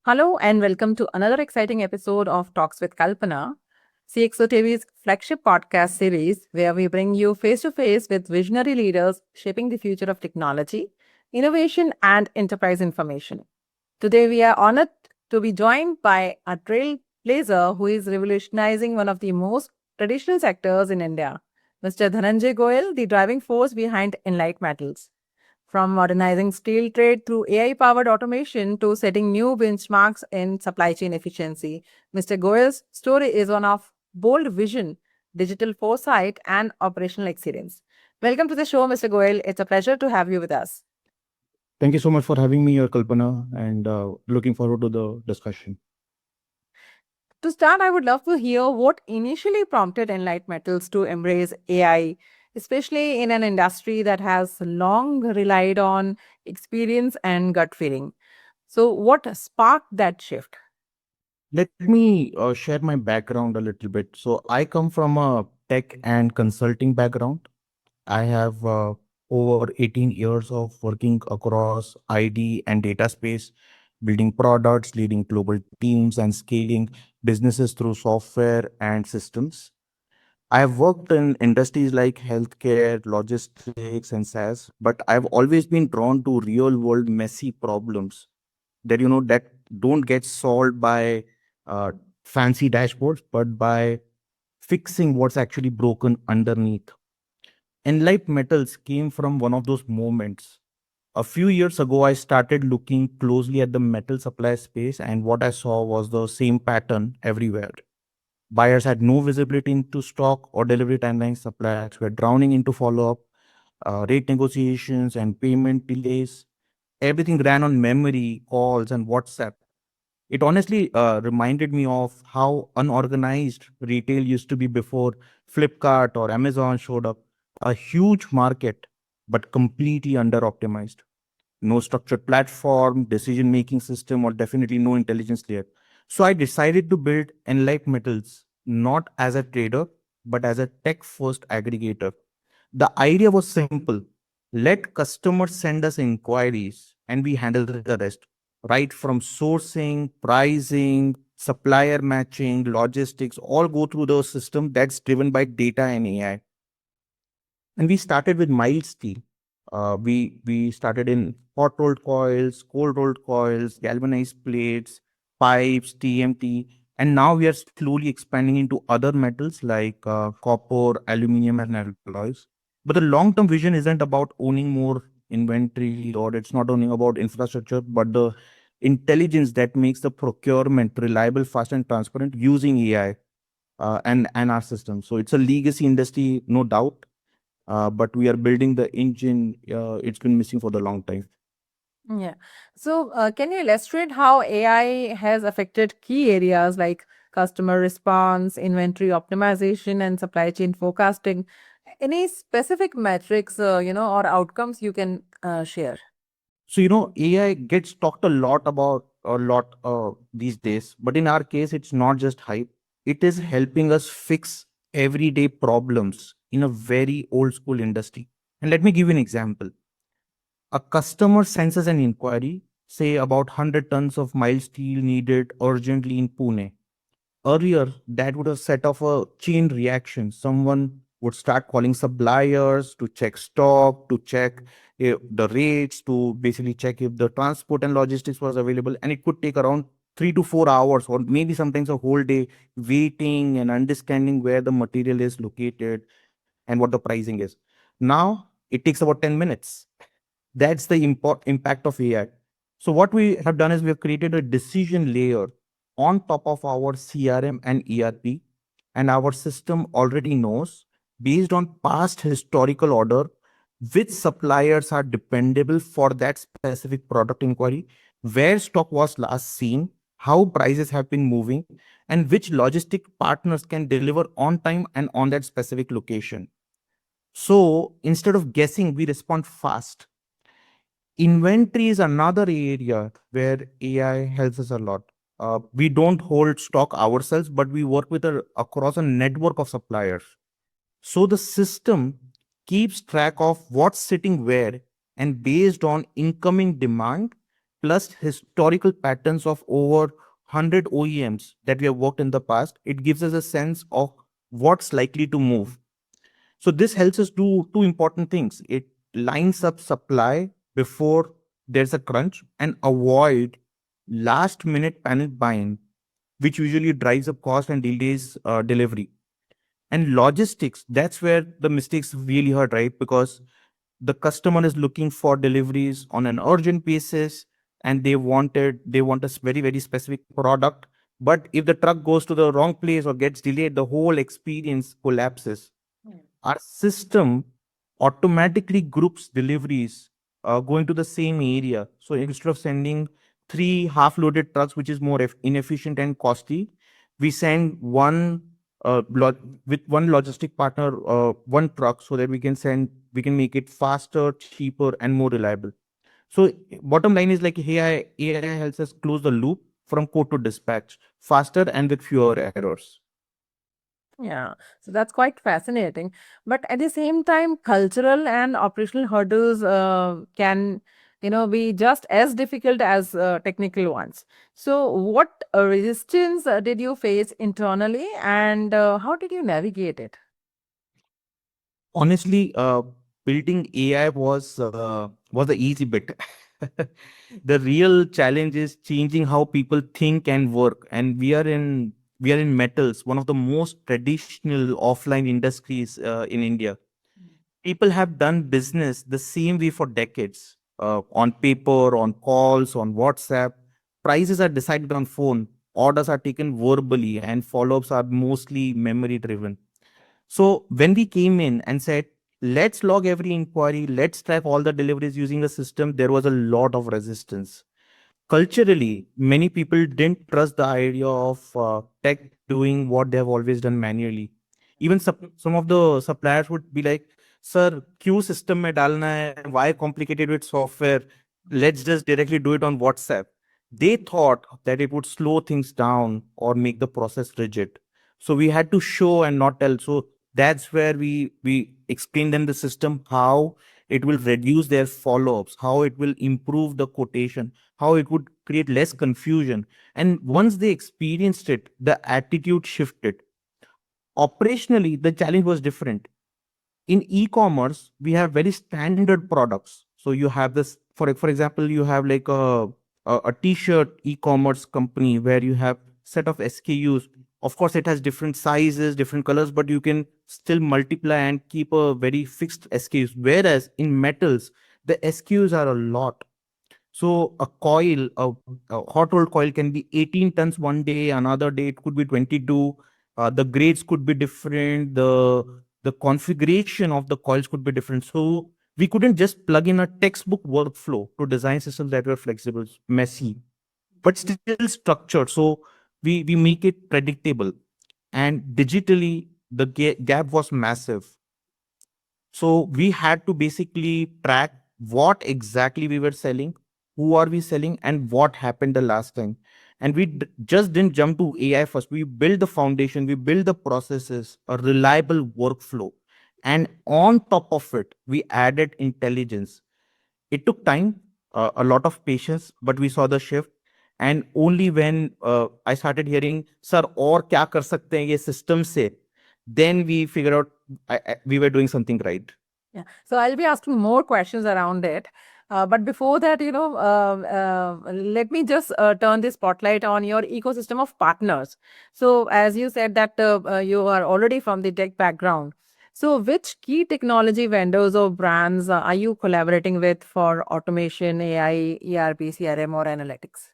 Hello and welcome to another exciting episode of Talks with Kalpana, CXOTV's flagship podcast series, where we bring you face to face with visionary leaders shaping the future of technology, innovation, and enterprise information. Today, we are honored to be joined by a trailblazer who is revolutionizing one of the most traditional sectors in India, Mr. Dhananjay Goel, the driving force behind Enlight Metals. From modernizing steel trade through AI powered automation to setting new benchmarks in supply chain efficiency, Mr. Goel's story is one of bold vision, digital foresight, and operational excellence. Welcome to the show, Mr. Goel. It's a pleasure to have you with us. Thank you so much for having me here, Kalpana, and looking forward to the discussion. To start, I would love to hear what initially prompted Enlight Metals to embrace AI, especially in an industry that has long relied on experience and gut feeling. So, what sparked that shift? Let me share my background a little bit. So, I come from a tech and consulting background. I have over 18 years of working across ID and data space, building products, leading global teams, and scaling businesses through software and systems. I have worked in industries like healthcare, logistics, and SaaS, but I've always been drawn to real world messy problems that don't get solved by uh, fancy dashboards, but by fixing what's actually broken underneath. Enlight Metals came from one of those moments. A few years ago, I started looking closely at the metal supply space, and what I saw was the same pattern everywhere. Buyers had no visibility into stock or delivery timelines. Suppliers were drowning into follow up, rate negotiations, and payment delays. Everything ran on memory, calls, and WhatsApp. It honestly reminded me of how unorganized retail used to be before Flipkart or Amazon showed up. A huge market, but completely under optimized. No structured platform, decision making system, or definitely no intelligence layer. So I decided to build Enlight Metals not as a trader, but as a tech first aggregator. The idea was simple: let customers send us inquiries and we handle the rest, right from sourcing, pricing, supplier matching, logistics, all go through the system that's driven by data and AI. And we started with mild steel. We started in hot rolled coils, cold rolled coils, galvanized plates, pipes, TMT, and now we are slowly expanding into other metals like copper, aluminum, and alloys. But the long term vision isn't about owning more inventory, or it's not only about infrastructure, but the intelligence that makes the procurement reliable, fast, and transparent using AI and our system. So it's a legacy industry, no doubt, but we are building the engine. It's been missing for the long time. Yeah. So, can you illustrate how AI has affected key areas like customer response, inventory optimization, and supply chain forecasting? Any specific metrics, or outcomes you can share? So AI gets talked a lot these days, but in our case, it's not just hype. It is helping us fix everyday problems in a very old school industry. And let me give you an example. A customer sends us an inquiry, say about 100 tons of mild steel needed urgently in Pune. Earlier, that would have set off a chain reaction. Someone would start calling suppliers to check stock, to check the rates, to basically check if the transport and logistics was available. And it could take around 3 to 4 hours, or maybe sometimes a whole day, waiting and understanding where the material is located and what the pricing is. Now, it takes about 10 minutes. That's the impact of AI. So what we have done is we have created a decision layer on top of our CRM and ERP, and our system already knows, based on past historical order, which suppliers are dependable for that specific product inquiry, where stock was last seen, how prices have been moving, and which logistic partners can deliver on time and on that specific location. So instead of guessing, we respond fast. Inventory is another area where AI helps us a lot. We don't hold stock ourselves, but we work with across a network of suppliers. So the system keeps track of what's sitting where, and based on incoming demand plus historical patterns of over 100 OEMs that we have worked in the past, it gives us a sense of what's likely to move. So this helps us do two important things. It lines up supply before there's a crunch and avoid last minute panic buying, which usually drives up cost and delays delivery. And logistics, that's where the mistakes really hurt, right? Because the customer is looking for deliveries on an urgent basis, and they want a very specific product. But if the truck goes to the wrong place or gets delayed, the whole experience collapses. Our system automatically groups deliveries going to the same area. So instead of sending three half-loaded trucks, which is more inefficient and costly, we send with one logistic partner, one truck, so that we can make it faster, cheaper, and more reliable. So bottom line is like AI helps us close the loop from code to dispatch faster and with fewer errors. Yeah, so that's quite fascinating. But at the same time, cultural and operational hurdles can, be just as difficult as technical ones. So, what resistance did you face internally, and how did you navigate it? Honestly, building AI was the easy bit. The real challenge is changing how people think and work. And we are in metals, one of the most traditional offline industries in India. People have done business the same way for decades, on paper, on calls, on WhatsApp. Prices are decided on phone. Orders are taken verbally, and follow-ups are mostly memory driven. So when we came in and said, let's log every inquiry, let's track all the deliveries using a system, there was a lot of resistance. Culturally, many people didn't trust the idea of tech doing what they have always done manually. Even some of the suppliers would be like, sir, क्यों system में डालना है? Why complicated with software? Let's just directly do it on WhatsApp. They thought that it would slow things down or make the process rigid. So we had to show and not tell. So that's where we explained them the system, how it will reduce their follow-ups, how it will improve the quotation, how it would create less confusion. And once they experienced it, the attitude shifted. Operationally, the challenge was different. In e-commerce, we have very standard products. So you have this, for example, you have like a t-shirt e-commerce company where you have set of SKUs. Of course, it has different sizes, different colors, but you can still multiply and keep a very fixed SKUs. Whereas in metals, the SKUs are a lot. So a hot rolled coil can be 18 tons one day, another day it could be 22. The grades could be different. The configuration of the coils could be different. So we couldn't just plug in a textbook workflow to design systems that were flexible, messy, but still structured. So we make it predictable. And digitally, the gap was massive. So we had to basically track what exactly we were selling, who are we selling, and what happened the last time. And we just didn't jump to AI first. We built the foundation, we built the processes, a reliable workflow. And on top of it, we added intelligence. It took time, a lot of patience, but we saw the shift. And only when I started hearing, sir, और क्या कर सकते हैं ये system से, then we figured out we were doing something right. Yeah. So I'll be asking more questions around it. But before that, let me just turn the spotlight on your ecosystem of partners. So, as you said that you are already from the tech background. So, which key technology vendors or brands are you collaborating with for automation, AI, ERP, CRM, or analytics?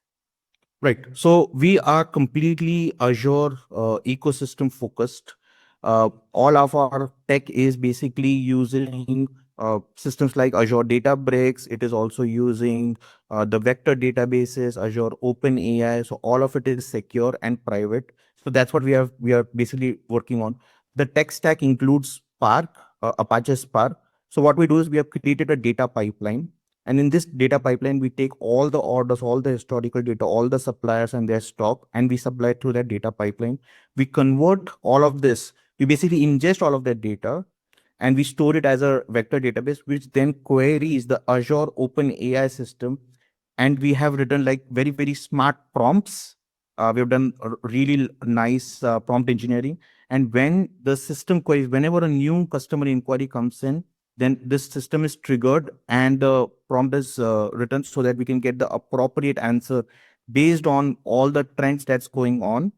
Right. So we are completely Azure ecosystem focused. All of our tech is basically using systems like Azure Databricks. It is also using the vector databases, Azure OpenAI. So all of it is secure and private. So that's what we are basically working on. The tech stack includes Spark, Apache Spark. So what we do is we have created a data pipeline, and in this data pipeline, we take all the orders, all the historical data, all the suppliers and their stock, and we supply it through that data pipeline. We convert all of this. We basically ingest all of that data and we store it as a vector database, which then queries the Azure OpenAI system and we have written like very very smart prompts. We have done really nice prompt engineering, and when the system queries, whenever a new customer inquiry comes in, then this system is triggered and the prompt is written so that we can get the appropriate answer based on all the trends that's going on.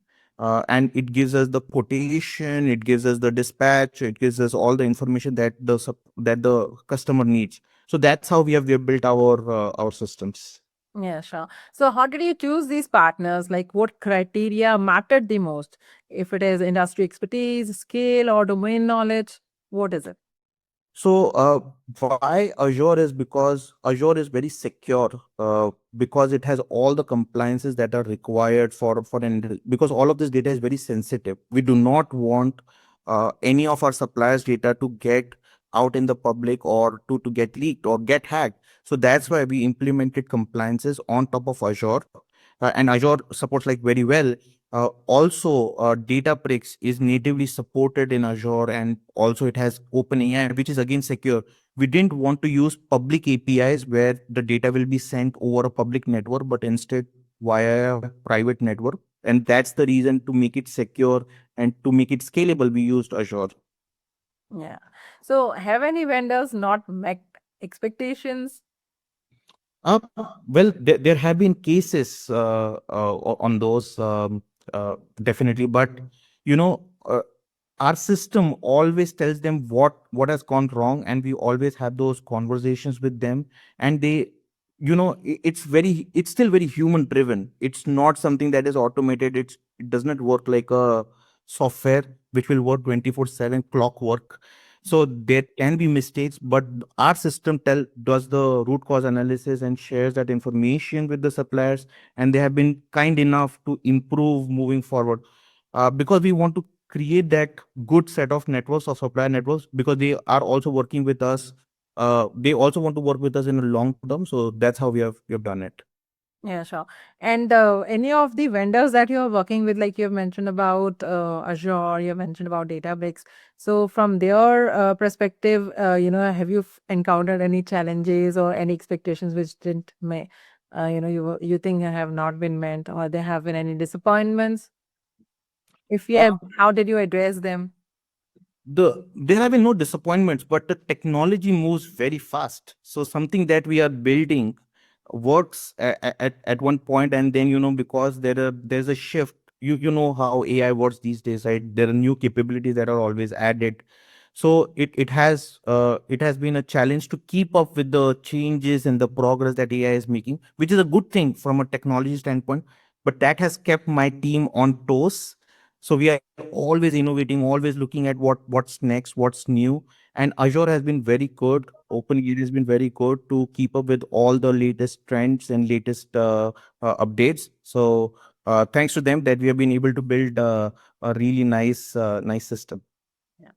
And it gives us the quotation, it gives us the dispatch, it gives us all the information that that the customer needs. So that's how we have built our systems. Yeah, sure. So, how did you choose these partners? Like, what criteria mattered the most? If it is industry expertise, scale, or domain knowledge, what is it? So, why Azure is because Azure is very secure, because it has all the compliances that are required for an, because all of this data is very sensitive. We do not want any of our suppliers' data to get out in the public or to get leaked or get hacked. So that's why we implemented compliances on top of Azure, and Azure supports like very well. Also, Databricks is natively supported in Azure, and also it has OpenAI, which is again secure. We didn't want to use public APIs where the data will be sent over a public network, but instead via a private network. And that's the reason, to make it secure and to make it scalable, we used Azure. Yeah. So, have any vendors not met expectations? Uh, well, there have been cases on those, definitely, but you know, our system always tells them what has gone wrong, and we always have those conversations with them, and they, it's still very human driven. It's not something that is automated. It does not work like a software which will work 24/7 clockwork. So there can be mistakes, but our system does the root cause analysis and shares that information with the suppliers, and they have been kind enough to improve moving forward, because we want to create that good set of networks or supplier networks, because they are also working with us. They also want to work with us in a long term, so that's how we have done it. Yeah, sure. And any of the vendors that you're working with, like you've mentioned about Azure, you mentioned about Databricks. So, from their perspective, have you encountered any challenges or any expectations which didn't may, you think have not been met, or there have been any disappointments? If yeah, how did you address them? There have been no disappointments, but the technology moves very fast. So something that we are building works at one point, and then, because there's a shift. You know how AI works these days, right? There are new capabilities that are always added. So it has been a challenge to keep up with the changes and the progress that AI is making, which is a good thing from a technology standpoint. But that has kept my team on toes. So we are always innovating, always looking at what's next, what's new. And Azure has been very good. OpenAI has been very good to keep up with all the latest trends and latest updates. So thanks to them that we have been able to build a really nice system. Yeah.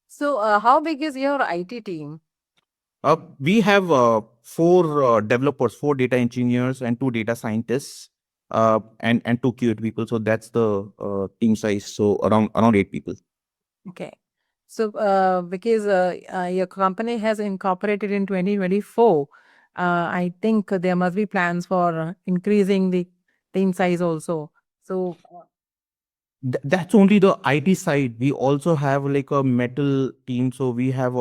So, how big is your IT team? We have four developers, four data engineers, and two data scientists, and two QA people. So that's the team size. So around 8 people. Okay. So, because your company has incorporated in 2024, I think there must be plans for increasing the team size also. So, That's only the IT side. We also have like a metal team. So we have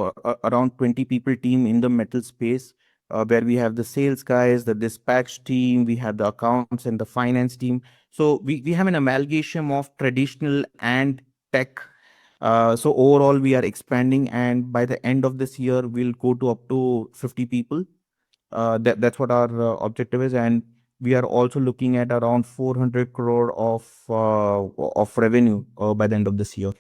around 20 people team in the metal space, where we have the sales guys, the dispatch team, we have the accounts and the finance team. So we have an amalgamation of traditional and tech. So overall, we are expanding, and by the end of this year, we'll go to up to 50 people. That's what our objective is, and we are also looking at around 400 crore of revenue by the end of this year.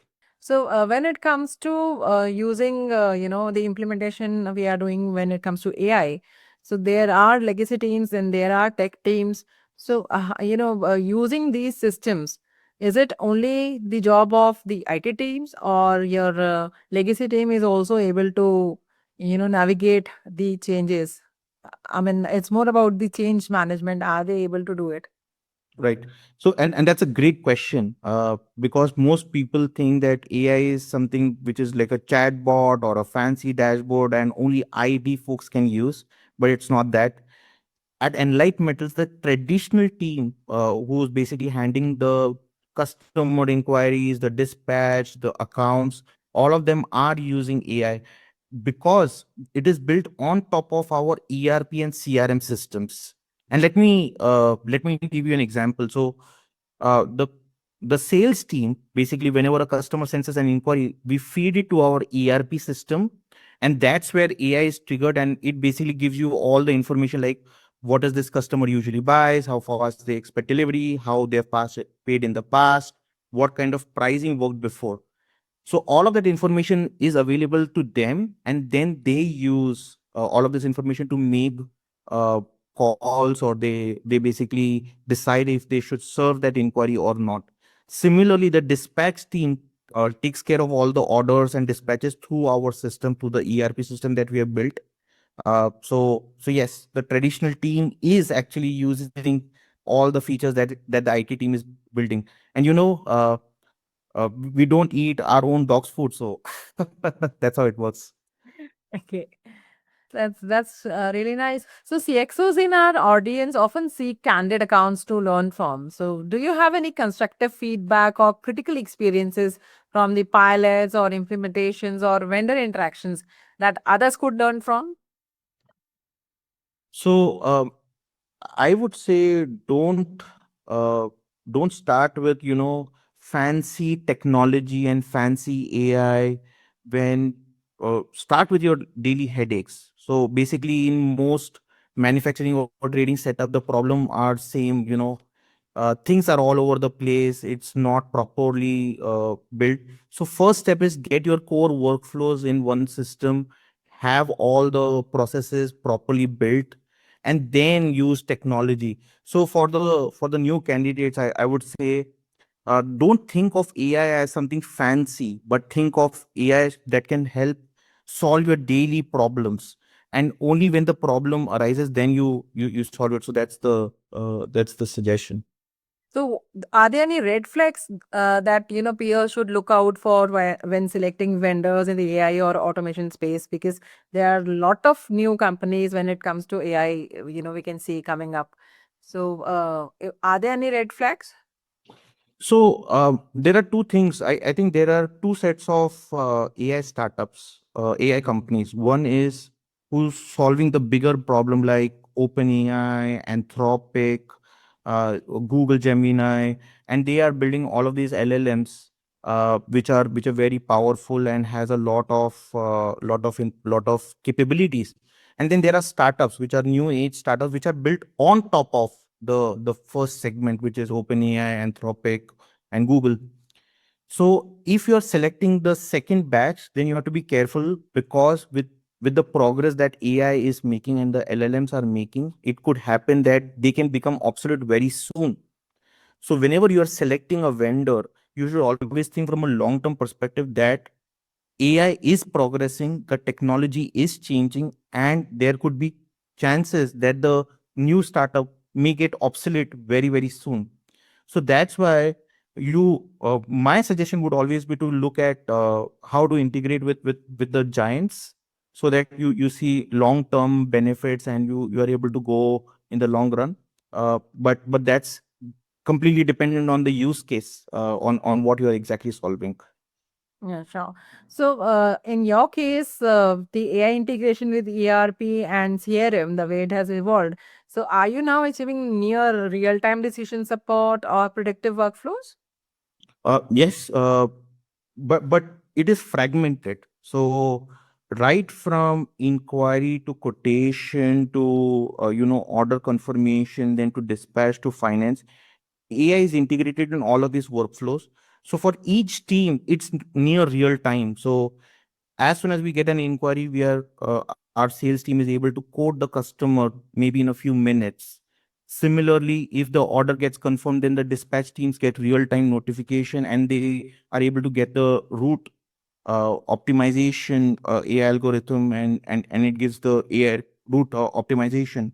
so when it comes to using, the implementation we are doing when it comes to AI, so there are legacy teams and there are tech teams. So, using these systems, is it only the job of the IT teams, or your legacy team is also able to, navigate the changes? I mean, it's more about the change management. Are they able to do it? Right. So, and that's a great question, because most people think that AI is something which is like a chatbot or a fancy dashboard and only IT folks can use, but it's not that. at Enlight Metals, the traditional team who's basically handling the customer inquiries, the dispatch, the accounts, all of them are using AI because it is built on top of our ERP and CRM systems. And let me give you an example. So the sales team, basically, whenever a customer sends us an inquiry, we feed it to our ERP system, and that's where AI is triggered, and it basically gives you all the information like what does this customer usually buys, how fast they expect delivery, how they've paid in the past, what kind of pricing worked before. So all of that information is available to them, and then they use all of this information to make uh, calls, or they basically decide if they should serve that inquiry or not. Similarly, the dispatch team takes care of all the orders and dispatches through our system, through the ERP system that we have built. So yes, the traditional team is actually using all the features that the IT team is building. And we don't eat our own dog's food, so that's how it works. Okay. That's really nice. So CXOs in our audience often seek candid accounts to learn from. So do you have any constructive feedback or critical experiences from the pilots or implementations or vendor interactions that others could learn from? So I would say uh, don't start with fancy technology and fancy AI when start with your daily headaches. So basically, in most manufacturing or trading setup, the problem are same. Things are all over the place. It's not properly built. So first step is get your core workflows in one system, have all the processes properly built, and then use technology. So for the new candidates, I would say don't think of AI as something fancy, but think of AI that can help solve your daily problems. And only when the problem arises, then you solve it. So that's the suggestion. So, are there any red flags that peers should look out for when selecting vendors in the AI or automation space? Because there are a lot of new companies when it comes to AI. We can see coming up. So, are there any red flags? So there are two things. I think there are two sets of AI startups, AI companies. One is who's solving the bigger problem like OpenAI, Anthropic, Google Gemini, and they are building all of these LLMs, which are very powerful and has a lot of capabilities. And then there are startups which are new age startups which are built on top of the first segment, which is OpenAI, Anthropic, and Google. So if you are selecting the second batch, then you have to be careful, because with the progress that AI is making and the LLMs are making, it could happen that they can become obsolete very soon. So whenever you are selecting a vendor, you should always think from a long term perspective that AI is progressing, the technology is changing, and there could be chances that the new startup may get obsolete very, very soon. So that's why my suggestion would always be to look at how to integrate with the giants, so that you see long term benefits and you are able to go in the long run. But that's completely dependent on the use case, on what you are exactly solving. Yeah, sure. So, in your case, the AI integration with ERP and CRM, the way it has evolved. So, are you now achieving near real-time decision support or predictive workflows? Yes, but it is fragmented. So right from inquiry to quotation to order confirmation, then to dispatch to finance, AI is integrated in all of these workflows. So for each team, it's near real time. So as soon as we get an inquiry, our sales team is able to quote the customer maybe in a few minutes. Similarly, if the order gets confirmed, then the dispatch teams get real time notification, and they are able to get the route optimization AI algorithm, and it gives the AI route optimization.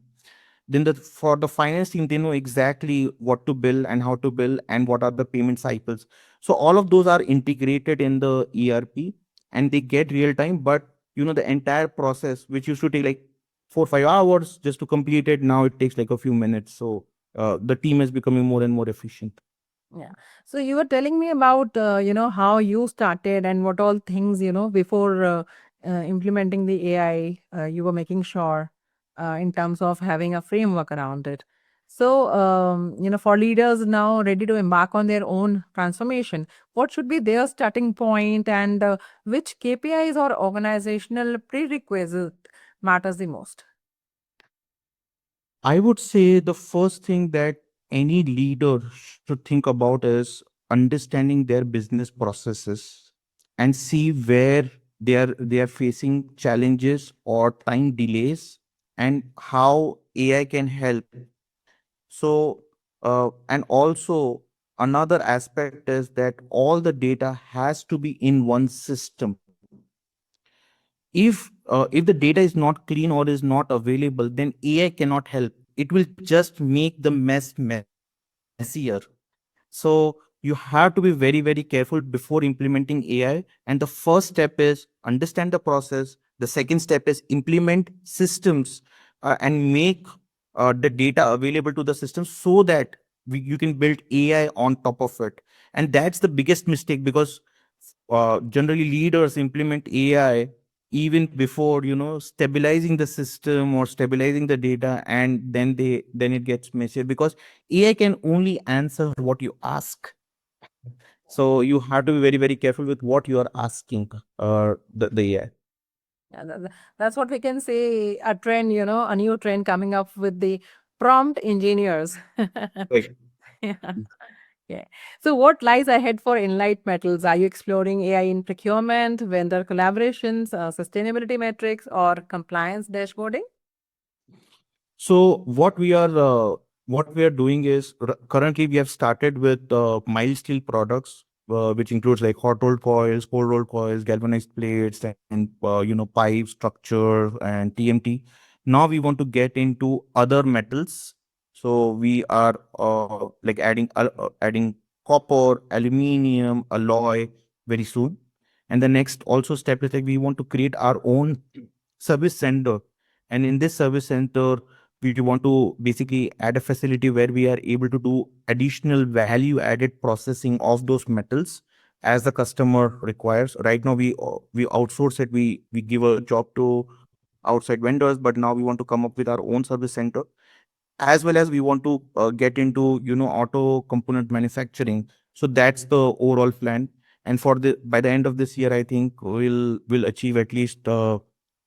Then for the finance team, they know exactly what to bill and how to bill and what are the payment cycles. So all of those are integrated in the ERP, and they get real time. But the entire process, which used to take like 4 5 hours just to complete it. Now it takes like a few minutes. So the team is becoming more and more efficient. Yeah. So you were telling me about, how you started and what all things, before implementing the AI, you were making sure in terms of having a framework around it. So, for leaders now ready to embark on their own transformation, what should be their starting point and which KPIs or organizational prerequisite matters the most? I would say the first thing that any leader should think about is understanding their business processes and see where they are facing challenges or time delays and how AI can help. So and also another aspect is that all the data has to be in one system. If the data is not clean or is not available, then AI cannot help. It will just make the mess messier. So you have to be very, very careful before implementing AI. And the first step is understand the process. The second step is implement systems and make the data available to the system so that you can build AI on top of it. And that's the biggest mistake, because generally leaders implement AI even before stabilizing the system or stabilizing the data, and then it gets messier because AI can only answer what you ask. So you have to be very, very careful with what you are asking the AI. Yeah, that's what we can say, a trend, a new trend coming up with the prompt engineers. Right. Yeah. Yeah. So, what lies ahead for Enlight Metals? Are you exploring AI in procurement, vendor collaborations, sustainability metrics, or compliance dashboarding? So what we are doing is currently we have started with mild steel products, which includes like hot rolled coils, cold rolled coils, galvanized plates, and pipe structure and TMT. Now we want to get into other metals. So we are like adding copper, aluminium, alloy very soon. And the next also step is like we want to create our own service center. And in this service center, we want to basically add a facility where we are able to do additional value added processing of those metals as the customer requires. Right now we outsource it, we give a job to outside vendors, but now we want to come up with our own service center, as well as we want to get into auto component manufacturing. So that's the overall plan. And for the by the end of this year, I think we'll achieve at least to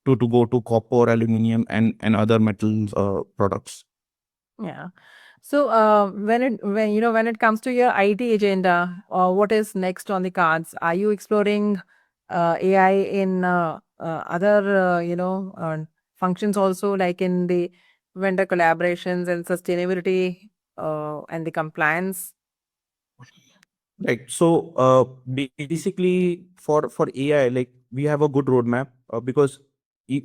go to copper, aluminium, and other metals products. Yeah. So, when it comes to your IT agenda, what is next on the cards? Are you exploring AI in other functions also, like in the vendor collaborations and sustainability and the compliance? Right. So basically for AI, like we have a good roadmap because e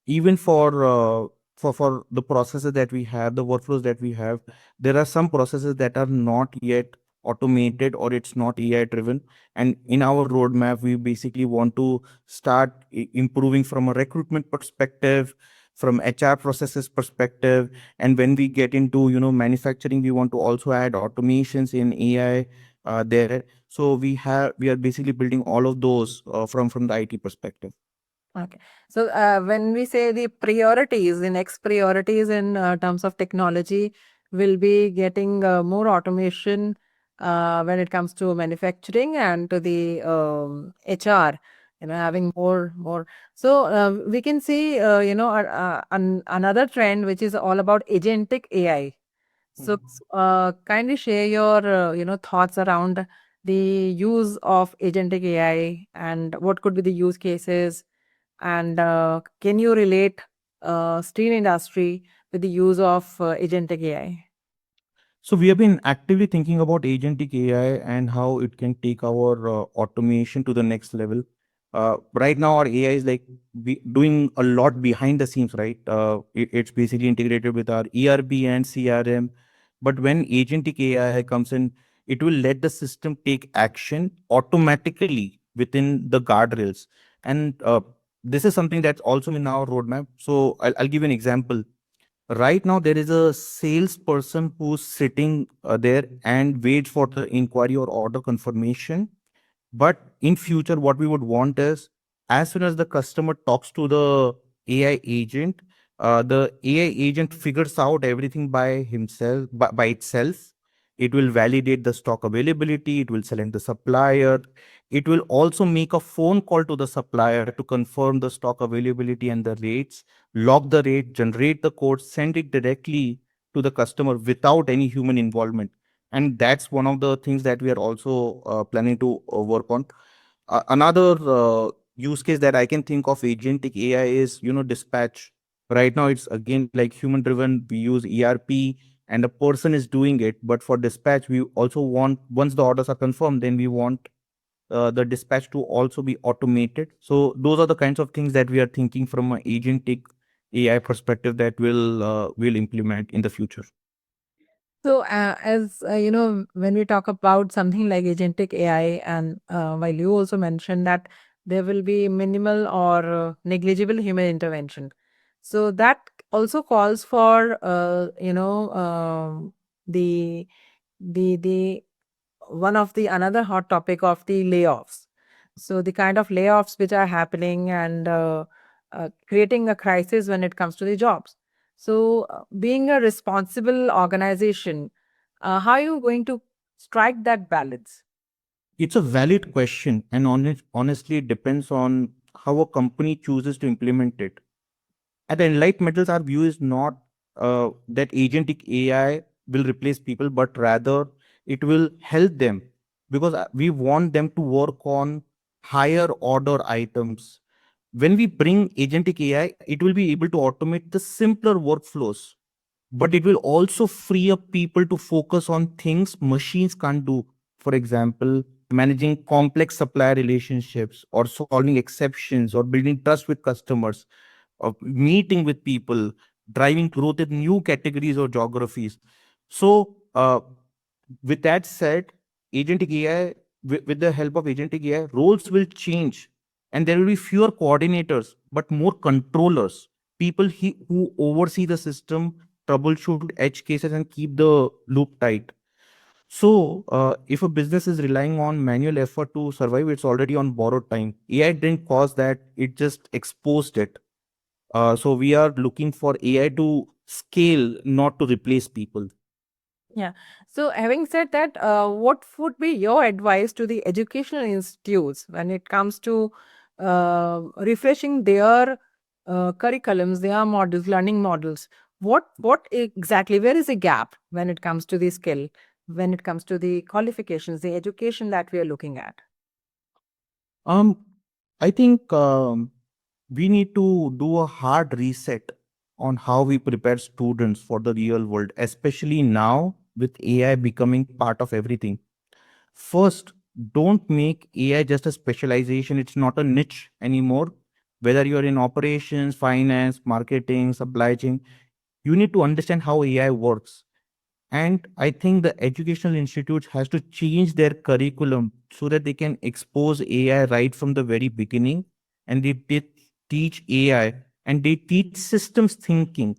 even for the processes that we have, the workflows that we have, there are some processes that are not yet automated or it's not AI driven. And in our roadmap, we basically want to start improving from a recruitment perspective, from HR processes perspective. And when we get into manufacturing, we want to also add automations in AI there. So we are basically building all of those from the IT perspective. Okay. So, when we say the priorities, the next priorities in terms of technology will be getting more automation when it comes to manufacturing and to the HR, having more. So, we can see, another trend which is all about agentic AI. So, kindly share your, thoughts around the use of agentic AI and what could be the use cases, and can you relate steel industry with the use of agentic AI? So we have been actively thinking about agentic AI and how it can take our automation to the next level. Right now, our AI is like doing a lot behind the scenes, right? It's basically integrated with our ERP and CRM. But when agentic AI comes in, it will let the system take action automatically within the guardrails. And this is something that's also in our roadmap. So I'll give you an example. Right now, there is a salesperson who's sitting there and waits for the inquiry or order confirmation. But in future, what we would want is, as soon as the customer talks to the AI agent, the AI agent figures out everything by himself, by itself. It will validate the stock availability. It will select the supplier. It will also make a phone call to the supplier to confirm the stock availability and the rates, log the rate, generate the code, send it directly to the customer without any human involvement. And that's one of the things that we are also planning to work on. Another use case that I can think of agentic AI is, dispatch. Right now, it's again like human driven. We use ERP and a person is doing it. But for dispatch, we also want, once the orders are confirmed, then we want the dispatch to also be automated. So those are the kinds of things that we are thinking from an agentic AI perspective that will implement in the future. So, as when we talk about something like agentic AI, and while you also mentioned that there will be minimal or negligible human intervention, so that also calls for the the one of the another hot topic of the layoffs. So the kind of layoffs which are happening, and creating a crisis when it comes to the jobs. So being a responsible organization, how are you going to strike that balance? It's a valid question, and honestly, it depends on how a company chooses to implement it. At Enlight Metals, our view is not that agentic AI will replace people, but rather it will help them, because we want them to work on higher order items. When we bring agentic AI, it will be able to automate the simpler workflows, but it will also free up people to focus on things machines can't do. For example, managing complex supplier relationships, or solving exceptions, or building trust with customers, of meeting with people, driving growth in new categories or geographies. So, with that said, agentic AI, with the help of agentic AI, roles will change, and there will be fewer coordinators, but more controllers, people who oversee the system, troubleshoot edge cases, and keep the loop tight. So, if a business is relying on manual effort to survive, it's already on borrowed time. AI didn't cause that, it just exposed it. So we are looking for AI to scale, not to replace people. Yeah. So, having said that, what would be your advice to the educational institutes when it comes to refreshing their curriculums, their models, learning models? What exactly? Where is the gap when it comes to the skill, when it comes to the qualifications, the education that we are looking at? Um, I think we need to do a hard reset on how we prepare students for the real world, especially now with AI becoming part of everything. First, don't make AI just a specialization. It's not a niche anymore. Whether you're in operations, finance, marketing, supply chain, you need to understand how AI works. And I think the educational institutes has to change their curriculum so that they can expose AI right from the very beginning. And they teach AI and they teach systems thinking.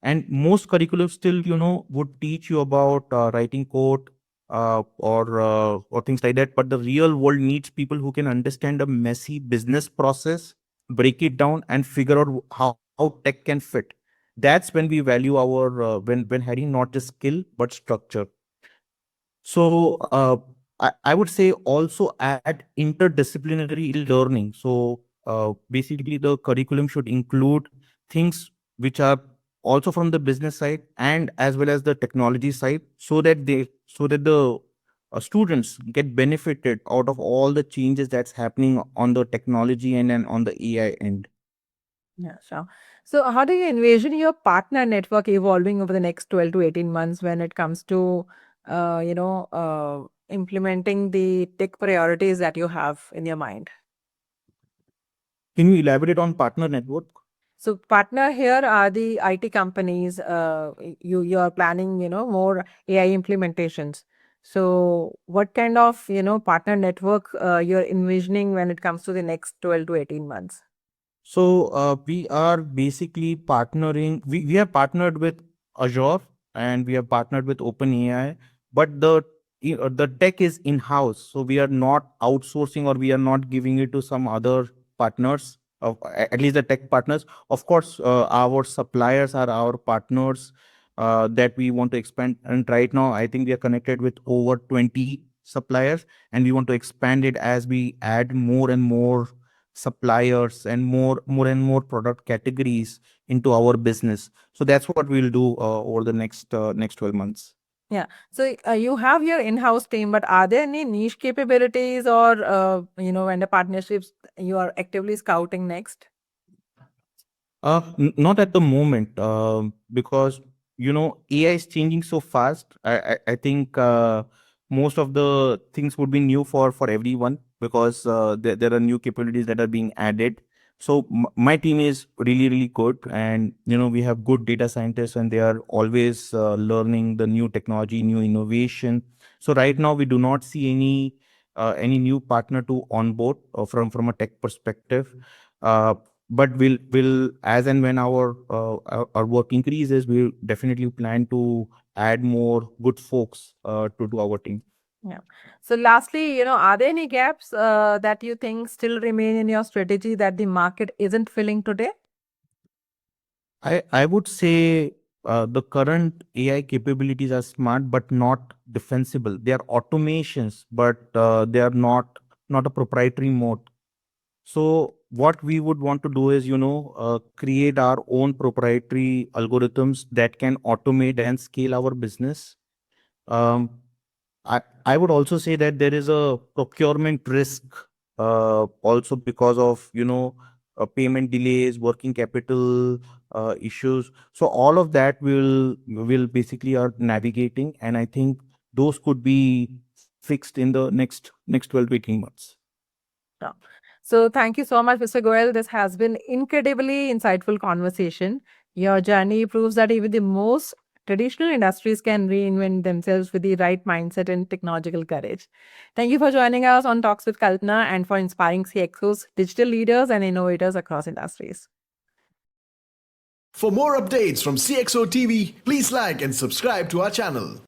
And most curriculums still, would teach you about writing code or things like that. But the real world needs people who can understand a messy business process, break it down, and figure out how tech can fit. That's when we value our when having not just skill but structure. So I would say also add interdisciplinary learning. So basically, the curriculum should include things which are also from the business side and as well as the technology side, so that the students get benefited out of all the changes that's happening on the technology and on the AI end. Yeah, sure. So, how do you envision your partner network evolving over the next 12 to 18 months when it comes to, implementing the tech priorities that you have in your mind? Can you elaborate on partner network? So, partner here are the IT companies. You are planning, more AI implementations. So, what kind of, partner network you're envisioning when it comes to the next 12 to 18 months? We are basically partnering. We have partnered with Azure and we have partnered with OpenAI, but the tech is in-house. So we are not outsourcing or we are not giving it to some other partners, at least the tech partners. Of course, our suppliers are our partners that we want to expand. And right now, I think we are connected with over 20 suppliers, and we want to expand it as we add more and more suppliers and more and more product categories into our business. So that's what we'll do over the next 12 months. Yeah. So you have your in-house team, but are there any niche capabilities or vendor partnerships you are actively scouting next? Not at the moment, because AI is changing so fast. I think most of the things would be new for everyone because there are new capabilities that are being added. So my team is really good, and we have good data scientists, and they are always learning the new technology, new innovation. So right now we do not see any new partner to onboard from a tech perspective. Uh, but we'll as and when our work increases, we'll definitely plan to add more good folks to our team. Yeah. So lastly, are there any gaps that you think still remain in your strategy that the market isn't filling today? I would say the current AI capabilities are smart but not defensible. They are automations, but they are not a proprietary mode. So what we would want to do is, create our own proprietary algorithms that can automate and scale our business. Um, I would also say that there is a procurement risk also because of payment delays, working capital issues. So all of that will basically are navigating, and I think those could be fixed in the next 12 to 18 months. Yeah. So thank you so much, Mr. Goel. This has been incredibly insightful conversation. Your journey proves that even the most traditional industries can reinvent themselves with the right mindset and technological courage. Thank you for joining us on Talks with Kalpana and for inspiring CXOs, digital leaders, and innovators across industries. For more updates from CXOTV, please like and subscribe to our channel.